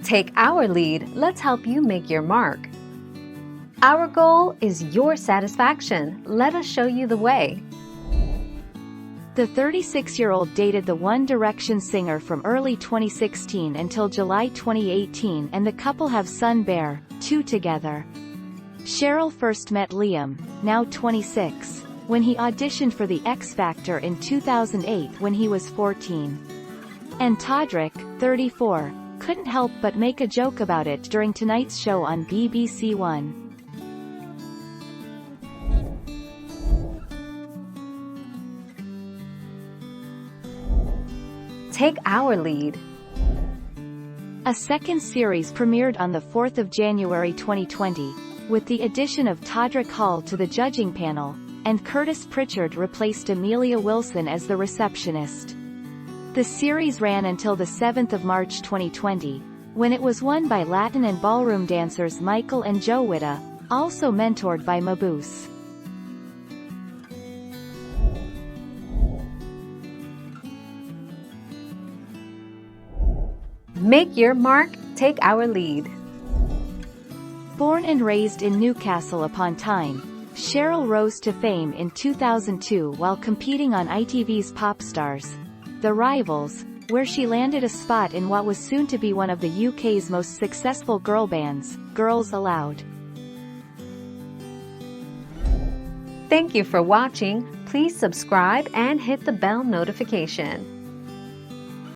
Take our lead, let's help you make your mark. Our goal is your satisfaction. Let us show you the way. The 36-year-old dated the One Direction singer from early 2016 until July 2018, and the couple have son Bear, 2 together. Cheryl first met Liam, now 26, when he auditioned for the X Factor in 2008 when he was 14. And Todrick, 34, couldn't help but make a joke about it during tonight's show on BBC One. Take our lead. A second series premiered on the 4th of January 2020, with the addition of Todrick Hall to the judging panel, and Curtis Pritchard replaced Amelia Wilson as the receptionist. The series ran until the 7th of March 2020, when it was won by Latin and ballroom dancers Michael and Joe Witta, also mentored by Mabuse. Make your mark, take our lead. Born and raised in Newcastle upon Tyne, Cheryl rose to fame in 2002 while competing on ITV's Pop Stars, The Rivals, where she landed a spot in what was soon to be one of the UK's most successful girl bands, Girls Aloud. Thank you for watching. Please subscribe and hit the bell notification.